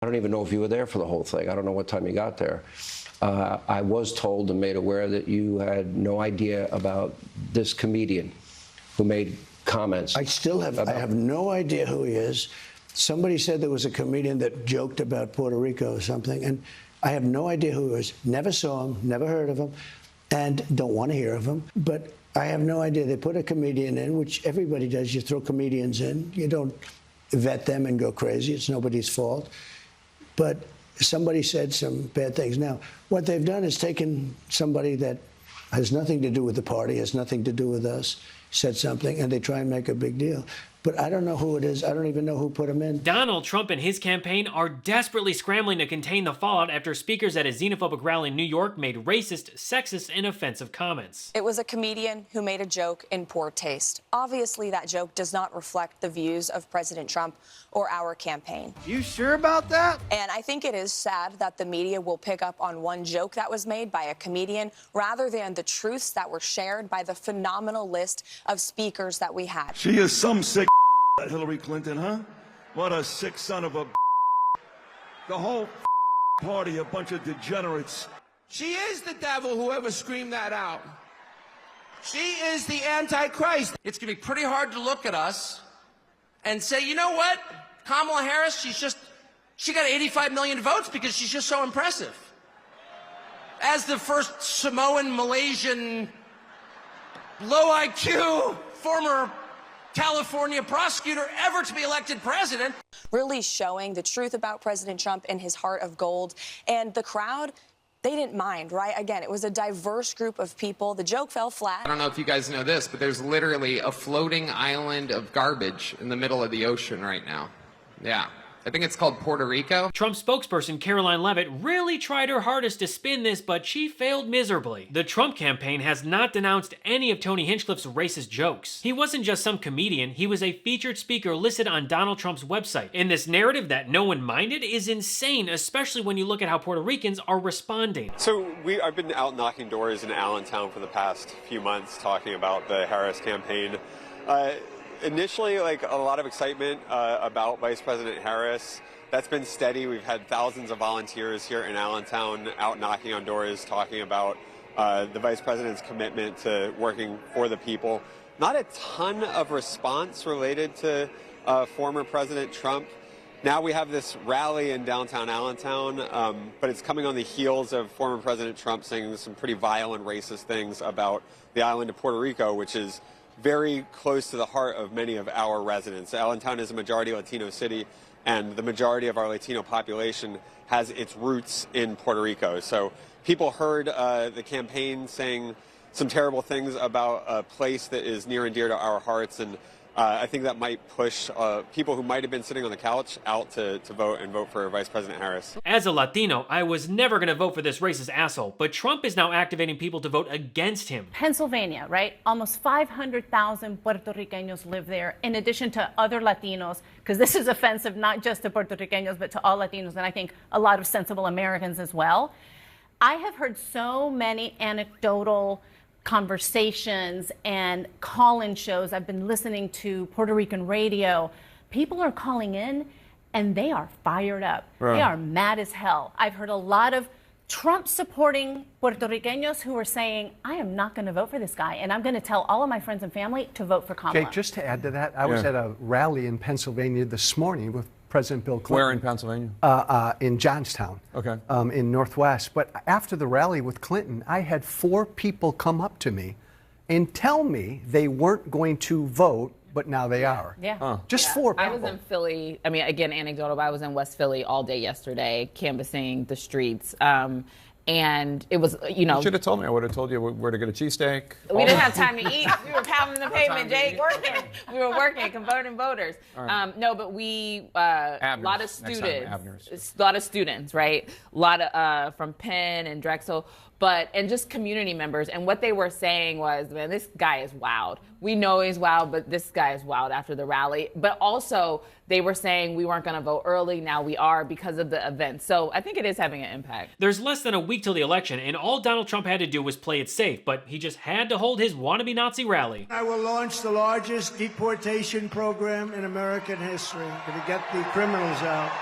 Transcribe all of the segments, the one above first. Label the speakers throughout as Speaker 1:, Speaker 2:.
Speaker 1: I don't even know if you were there for the whole thing. I don't know what time you got there. I was told and made aware that you had no idea about this comedian who made comments.
Speaker 2: I have no idea who he is. Somebody said there was a comedian that joked about Puerto Rico or something, and I have no idea who he was. Never saw him, never heard of him, and don't want to hear of him. But I have no idea. They put a comedian in, which everybody does. You throw comedians in. You don't vet them and go crazy. It's nobody's fault. But somebody said some bad things. Now, what they've done is taken somebody that has nothing to do with the party, has nothing to do with us, said something, and they try and make a big deal. But I don't know who it is. I don't even know who put him in.
Speaker 3: Donald Trump and his campaign are desperately scrambling to contain the fallout after speakers at a xenophobic rally in New York made racist, sexist, and offensive comments.
Speaker 4: It was a comedian who made a joke in poor taste. Obviously, that joke does not reflect the views of President Trump or our campaign.
Speaker 5: You sure about that?
Speaker 4: And I think it is sad that the media will pick up on one joke that was made by a comedian rather than the truths that were shared by the phenomenal list of speakers that we had.
Speaker 6: She is some sick Hillary Clinton, huh? What a sick son of a The whole party, a bunch of degenerates.
Speaker 5: She is the devil, whoever screamed that out. She is the Antichrist. It's going to be pretty hard to look at us and say, you know what? Kamala Harris, she got 85 million votes because she's just so impressive. As the first Samoan, Malaysian, low IQ, former California prosecutor ever to be elected president.
Speaker 4: Really showing the truth about President Trump and his heart of gold. And the crowd, they didn't mind, right? Again, it was a diverse group of people. The joke fell flat.
Speaker 7: I don't know if you guys know this, but there's literally a floating island of garbage in the middle of the ocean right now. Yeah. I think it's called Puerto Rico.
Speaker 3: Trump spokesperson Caroline Leavitt really tried her hardest to spin this, but she failed miserably. The Trump campaign has not denounced any of Tony Hinchcliffe's racist jokes. He wasn't just some comedian, he was a featured speaker listed on Donald Trump's website. And this narrative that no one minded is insane, especially when you look at how Puerto Ricans are responding.
Speaker 8: So I've been out knocking doors in Allentown for the past few months talking about the Harris campaign. Initially, like a lot of excitement about Vice President Harris. That's been steady. We've had thousands of volunteers here in Allentown out knocking on doors, talking about the Vice President's commitment to working for the people. Not a ton of response related to former President Trump. Now we have this rally in downtown Allentown, but it's coming on the heels of former President Trump saying some pretty vile and racist things about the island of Puerto Rico, which is very close to the heart of many of our residents. Allentown is a majority Latino city, and the majority of our Latino population has its roots in Puerto Rico. So people heard the campaign saying some terrible things about a place that is near and dear to our hearts, and I think that might push people who might have been sitting on the couch out to vote and vote for Vice President Harris.
Speaker 3: As a Latino, I was never going to vote for this racist asshole, but Trump is now activating people to vote against him.
Speaker 9: Pennsylvania, right? Almost 500,000 Puerto Ricanos live there, in addition to other Latinos, because this is offensive not just to Puerto Ricanos, but to all Latinos, and I think a lot of sensible Americans as well. I have heard so many anecdotal conversations and call-in shows. I've been listening to Puerto Rican radio. People are calling in and they are fired up. Right. They are mad as hell. I've heard a lot of Trump-supporting Puerto Ricanos who are saying, I am not going to vote for this guy, and I'm going to tell all of my friends and family to vote for Kamala.
Speaker 10: Okay, just to add to that, I was at a rally in Pennsylvania this morning with President Bill Clinton.
Speaker 11: Where in Pennsylvania?
Speaker 10: In Johnstown.
Speaker 11: Okay.
Speaker 10: In Northwest. But after the rally with Clinton, I had 4 people come up to me and tell me they weren't going to vote, but now they are.
Speaker 9: Yeah.
Speaker 10: Just 4 people.
Speaker 12: I was in Philly. I mean, again, anecdotal, but I was in West Philly all day yesterday, canvassing the streets. And it was, you know.
Speaker 11: You should have told me. I would have told you where to get a cheesesteak.
Speaker 12: We didn't have time to eat. We were pounding the pavement, Jake. We were working, converting voters. Right. No, but a lot of students, right? A lot of from Penn and Drexel. And just community members. And what they were saying was, man, this guy is wild. We know he's wild, but this guy is wild after the rally. But also, they were saying we weren't going to vote early. Now we are because of the event. So I think it is having an impact.
Speaker 3: There's less than a week till the election, and all Donald Trump had to do was play it safe, but he just had to hold his wannabe Nazi rally.
Speaker 2: I will launch the largest deportation program in American history. Going to get the criminals out.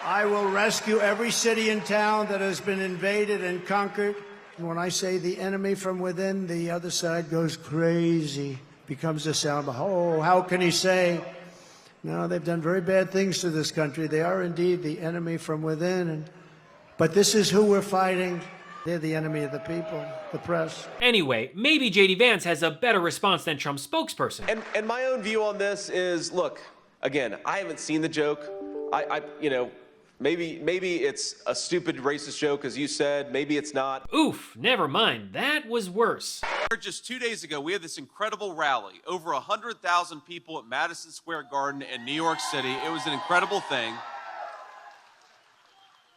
Speaker 2: I will rescue every city and town that has been invaded and conquered. And when I say the enemy from within, the other side goes crazy, becomes a sound. Oh, how can he say? No, they've done very bad things to this country. They are indeed the enemy from within. But this is who we're fighting. They're the enemy of the people, the press.
Speaker 3: Anyway, maybe JD Vance has a better response than Trump's spokesperson.
Speaker 13: And my own view on this is, look, again, I haven't seen the joke. Maybe it's a stupid racist joke, as you said. Maybe it's not.
Speaker 3: Oof, never mind. That was worse.
Speaker 14: Just 2 days ago, we had this incredible rally. Over 100,000 people at Madison Square Garden in New York City. It was an incredible thing.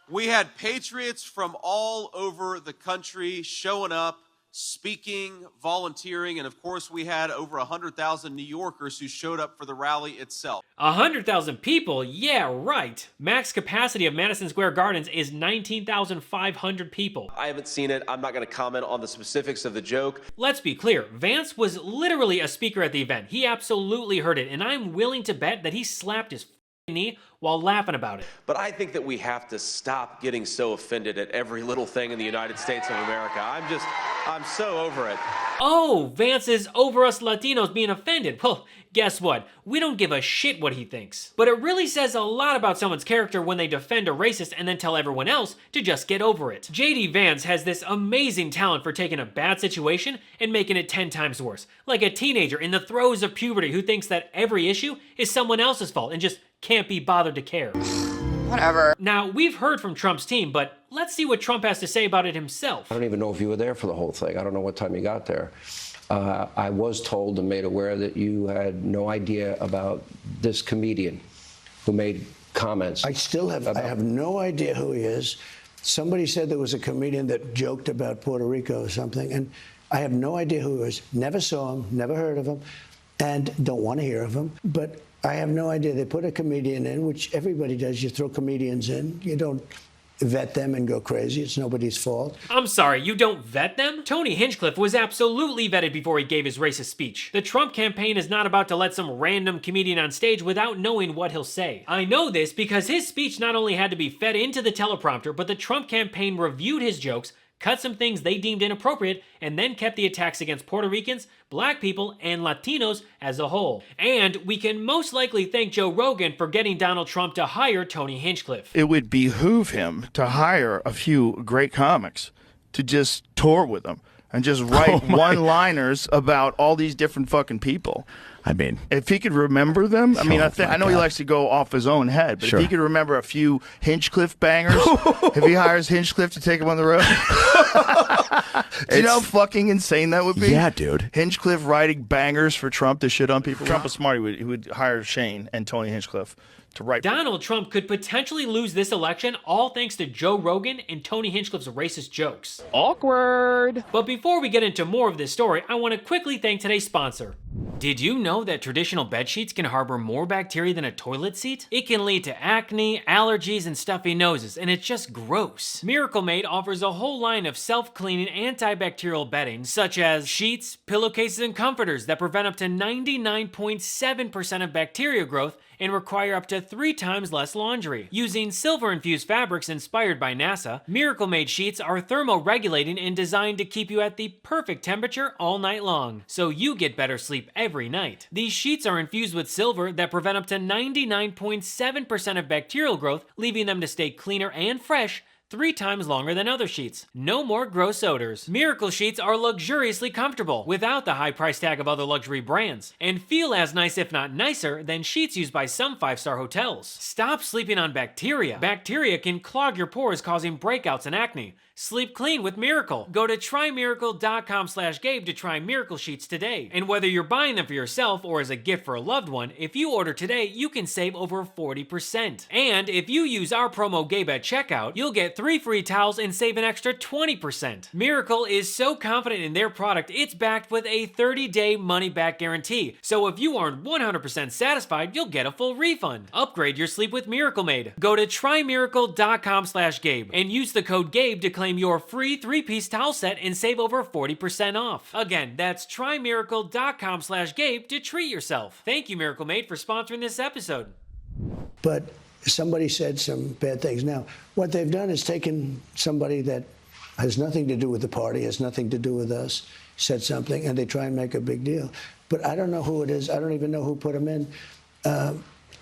Speaker 14: We had patriots from all over the country showing up, speaking, volunteering, and of course we had over 100,000 New Yorkers who showed up for the rally itself.
Speaker 3: 100,000 people? Yeah, right. Max capacity of Madison Square Gardens is 19,500 people.
Speaker 13: I haven't seen it. I'm not going to comment on the specifics of the joke.
Speaker 3: Let's be clear, Vance was literally a speaker at the event. He absolutely heard it, and I'm willing to bet that he slapped his knee while laughing about it.
Speaker 13: But I think that we have to stop getting so offended at every little thing in the United States of America. I'm so over it.
Speaker 3: Oh, Vance is over us Latinos being offended. Well, guess what? We don't give a shit what he thinks. But it really says a lot about someone's character when they defend a racist and then tell everyone else to just get over it. JD Vance has this amazing talent for taking a bad situation and making it 10 times worse. Like a teenager in the throes of puberty who thinks that every issue is someone else's fault and just can't be bothered to care.
Speaker 4: Whatever.
Speaker 3: Now, we've heard from Trump's team, but let's see what Trump has to say about it himself.
Speaker 1: I don't even know if you were there for the whole thing. I don't know what time you got there. I was told and made aware that you had no idea about this comedian who made comments.
Speaker 2: I have no idea who he is. Somebody said there was a comedian that joked about Puerto Rico or something, and I have no idea who he is. Never saw him, never heard of him, and don't want to hear of him. But I have no idea. They put a comedian in, which everybody does. You throw comedians in. You don't vet them and go crazy. It's nobody's fault.
Speaker 3: I'm sorry, you don't vet them? Tony Hinchcliffe was absolutely vetted before he gave his racist speech. The Trump campaign is not about to let some random comedian on stage without knowing what he'll say. I know this because his speech not only had to be fed into the teleprompter, but the Trump campaign reviewed his jokes, cut some things they deemed inappropriate, and then kept the attacks against Puerto Ricans, black people, and Latinos as a whole. And we can most likely thank Joe Rogan for getting Donald Trump to hire Tony Hinchcliffe.
Speaker 15: It would behoove him to hire a few great comics to just tour with him and just write one-liners about all these different fucking people.
Speaker 16: I mean,
Speaker 15: if he could remember them, I mean, I know he likes to go off his own head, but if he could remember a few Hinchcliffe bangers, if he hires Hinchcliffe to take him on the road, do you know how fucking insane that would be?
Speaker 16: Yeah, dude.
Speaker 15: Hinchcliffe writing bangers for Trump to shit on people. Trump was smart. He would hire Shane and Tony Hinchcliffe to write.
Speaker 3: Donald Trump could potentially lose this election all thanks to Joe Rogan and Tony Hinchcliffe's racist jokes.
Speaker 12: Awkward.
Speaker 3: But before we get into more of this story, I want to quickly thank today's sponsor. Did you know that traditional bed sheets can harbor more bacteria than a toilet seat? It can lead to acne, allergies, and stuffy noses, and it's just gross. Miracle Made offers a whole line of self-cleaning antibacterial bedding, such as sheets, pillowcases, and comforters that prevent up to 99.7% of bacteria growth and require up to 3 times less laundry. Using silver-infused fabrics inspired by NASA, Miracle Made sheets are thermoregulating and designed to keep you at the perfect temperature all night long, so you get better sleep every night. These sheets are infused with silver that prevent up to 99.7% of bacterial growth, leaving them to stay cleaner and fresh 3 times longer than other sheets. No more gross odors. Miracle sheets are luxuriously comfortable without the high price tag of other luxury brands and feel as nice if not nicer than sheets used by some 5-star hotels. Stop sleeping on bacteria. Bacteria can clog your pores, causing breakouts and acne. Sleep clean with Miracle. Go to trymiracle.com/Gabe to try Miracle Sheets today. And whether you're buying them for yourself or as a gift for a loved one, if you order today, you can save over 40%. And if you use our promo Gabe at checkout, you'll get 3 free towels and save an extra 20%. Miracle is so confident in their product, it's backed with a 30-day money-back guarantee. So if you aren't 100% satisfied, you'll get a full refund. Upgrade your sleep with Miracle Made. Go to trymiracle.com/Gabe and use the code Gabe to claim your free 3-piece towel set and save over 40% off. Again, that's trymiracle.com/Gabe to treat yourself. Thank you, Miracle Made, for sponsoring this episode.
Speaker 2: But somebody said some bad things. Now, what they've done is taken somebody that has nothing to do with the party, has nothing to do with us, said something, and they try and make a big deal. But I don't know who it is. I don't even know who put him in.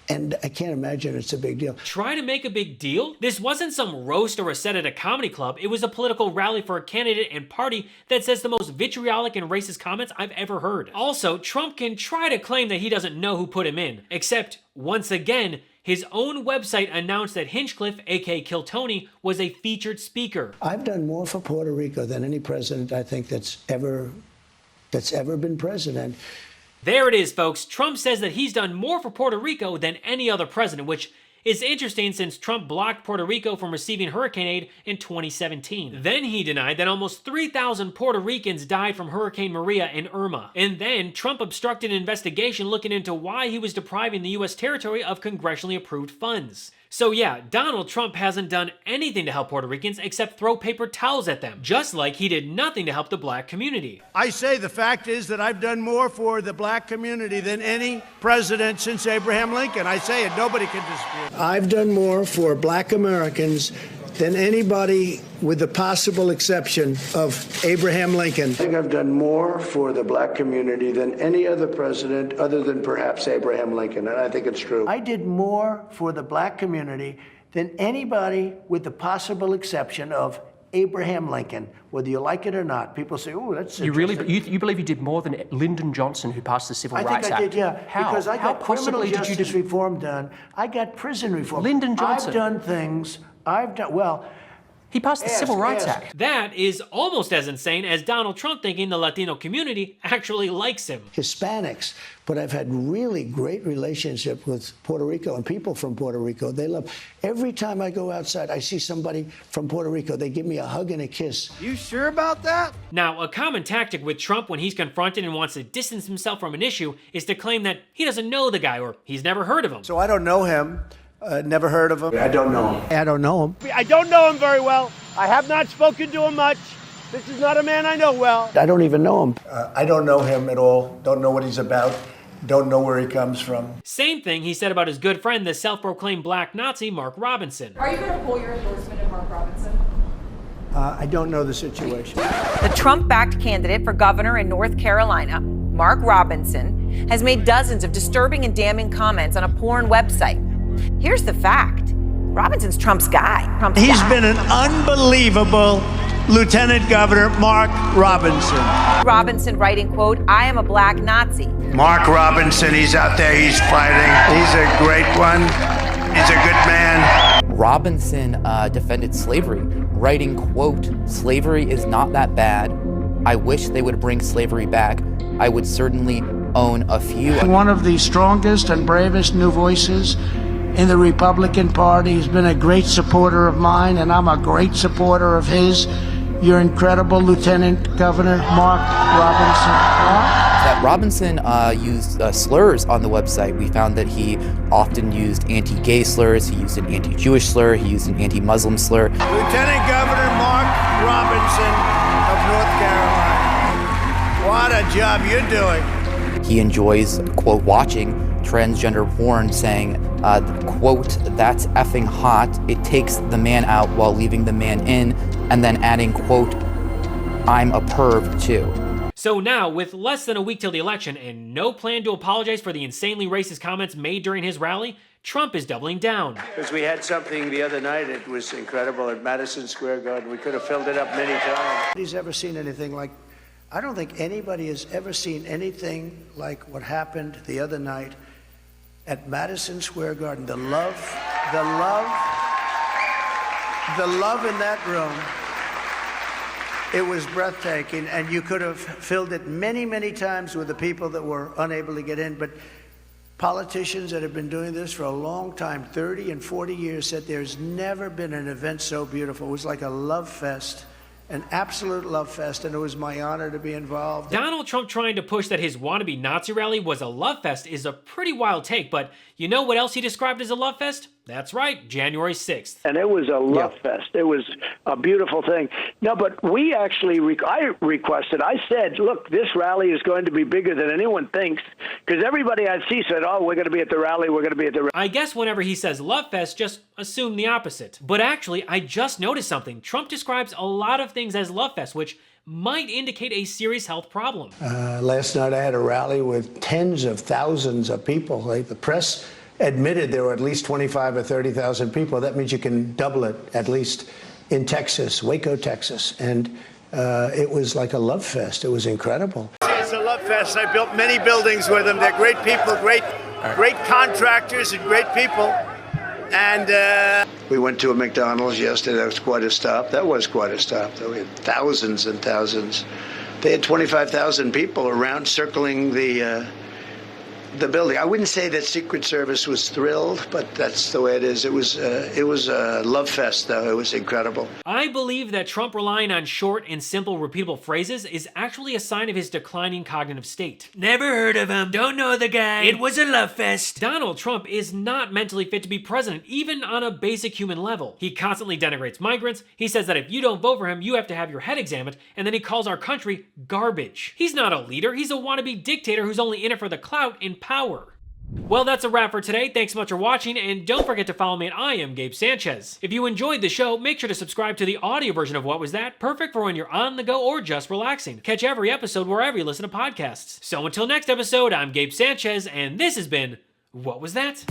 Speaker 2: And I can't imagine it's a big deal.
Speaker 3: Try to make a big deal? This wasn't some roast or a set at a comedy club. It was a political rally for a candidate and party that says the most vitriolic and racist comments I've ever heard. Also, Trump can try to claim that he doesn't know who put him in, except, once again, his own website announced that Hinchcliffe, aka Kill Tony, was a featured speaker.
Speaker 2: I've done more for Puerto Rico than any president I think that's ever been president.
Speaker 3: There it is, folks. Trump says that he's done more for Puerto Rico than any other president, which is interesting since Trump blocked Puerto Rico from receiving hurricane aid in 2017. Then he denied that almost 3,000 Puerto Ricans died from Hurricane Maria and Irma. And then Trump obstructed an investigation looking into why he was depriving the U.S. territory of congressionally approved funds. So yeah, Donald Trump hasn't done anything to help Puerto Ricans except throw paper towels at them, just like he did nothing to help the black community.
Speaker 16: I say the fact is that I've done more for the black community than any president since Abraham Lincoln. I say it, nobody can dispute it.
Speaker 2: I've done more for black Americans than anybody with the possible exception of Abraham Lincoln. I think I've done more for the black community than any other president other than perhaps Abraham Lincoln, and I think it's true. I did more for the black community than anybody with the possible exception of Abraham Lincoln, whether you like it or not. People say, oh, that's interesting.
Speaker 17: You believe you did more than Lyndon Johnson, who passed the Civil Rights Act?
Speaker 2: I think I did, yeah.
Speaker 17: How?
Speaker 2: Because I got criminal
Speaker 17: possibly
Speaker 2: justice reform done. I got prison reform.
Speaker 17: Lyndon Johnson.
Speaker 2: I've done things. Well,
Speaker 3: he passed the Civil Rights Act. That is almost as insane as Donald Trump thinking the Latino community actually likes him.
Speaker 2: Hispanics, but I've had really great relationship with Puerto Rico and people from Puerto Rico. They love. Every time I go outside, I see somebody from Puerto Rico. They give me a hug and a kiss.
Speaker 16: You sure about that?
Speaker 3: Now, a common tactic with Trump when he's confronted and wants to distance himself from an issue is to claim that he doesn't know the guy or he's never heard of him.
Speaker 2: So I don't know him. Never heard of him. I don't know him.
Speaker 16: I don't know him. I don't know him very well. I have not spoken to him much. This is not a man I know well.
Speaker 2: I don't even know him. I don't know him at all. Don't know what he's about. Don't know where he comes from.
Speaker 3: Same thing he said about his good friend, the self-proclaimed black Nazi, Mark Robinson.
Speaker 18: Are you going to pull your endorsement of Mark Robinson?
Speaker 2: I don't know the situation.
Speaker 19: The Trump-backed candidate for governor in North Carolina, Mark Robinson, has made dozens of disturbing and damning comments on a porn website. Here's the fact. Robinson's Trump's guy.
Speaker 16: He's been an unbelievable Lieutenant Governor, Mark Robinson.
Speaker 19: Robinson writing, quote, I am a black Nazi.
Speaker 16: Mark Robinson, he's out there, he's fighting. He's a great one. He's a good man.
Speaker 20: Robinson defended slavery, writing, quote, slavery is not that bad. I wish they would bring slavery back. I would certainly own a few.
Speaker 16: One of the strongest and bravest new voices in the Republican Party. He's been a great supporter of mine, and I'm a great supporter of his. Your incredible Lieutenant Governor, Mark Robinson.
Speaker 20: That Robinson used slurs on the website. We found that he often used anti-gay slurs, he used an anti-Jewish slur, he used an anti-Muslim slur.
Speaker 16: Lieutenant Governor Mark Robinson of North Carolina. What a job you're doing.
Speaker 20: He enjoys, quote, watching transgender porn, saying, quote, that's effing hot. It takes the man out while leaving the man in, and then adding, quote, I'm a perv too.
Speaker 3: So now, with less than a week till the election and no plan to apologize for the insanely racist comments made during his rally, Trump is doubling down.
Speaker 2: Because we had something the other night, it was incredible, at Madison Square Garden. We could have filled it up many times. Nobody's ever seen anything like, I don't think anybody has ever seen anything like what happened the other night at Madison Square Garden. The love in that room, it was breathtaking, and you could have filled it many, many times with the people that were unable to get in. But politicians that have been doing this for a long time, 30 and 40 years, said there's never been an event so beautiful. It was like a love fest. An absolute love fest, and it was my honor to be involved.
Speaker 3: Donald Trump trying to push that his wannabe Nazi rally was a love fest is a pretty wild take, but you know what else he described as a love fest? That's right, January 6th.
Speaker 21: And it was a love fest. It was a beautiful thing. No, but we actually, I requested, I said, look, this rally is going to be bigger than anyone thinks, because everybody I see said, oh, we're going to be at the rally, we're going to be at the rally.
Speaker 3: I guess whenever he says love fest, just assume the opposite. But actually, I just noticed something. Trump describes a lot of things as love fest, which might indicate a serious health problem.
Speaker 2: Last night I had a rally with tens of thousands of people. Like the press admitted there were at least 25 or 30,000 people. That means you can double it, at least in Texas, Waco, Texas. And it was like a love fest. It was incredible.
Speaker 22: It's a love fest. I built many buildings with them. They're great people, great contractors and great people. And
Speaker 2: we went to a McDonald's yesterday. That was quite a stop. That was quite a stop. We had thousands and thousands. They had 25,000 people around circling the building. I wouldn't say that Secret Service was thrilled, but that's the way it is. It was a love fest, though. It was incredible.
Speaker 3: I believe that Trump relying on short and simple repeatable phrases is actually a sign of his declining cognitive state. Never heard of him, don't know the guy, it was a love fest. Donald Trump is not mentally fit to be president, even on a basic human level. He constantly denigrates migrants, he says that if you don't vote for him, you have to have your head examined, and then he calls our country garbage. He's not a leader, he's a wannabe dictator who's only in it for the clout and power. Well, that's a wrap for today. Thanks so much for watching, and don't forget to follow me at I Am Gabe Sanchez. If you enjoyed the show, make sure to subscribe to the audio version of What Was That, perfect for when you're on the go or just relaxing. Catch every episode wherever you listen to podcasts. So until next episode, I'm Gabe Sanchez, and this has been What Was That?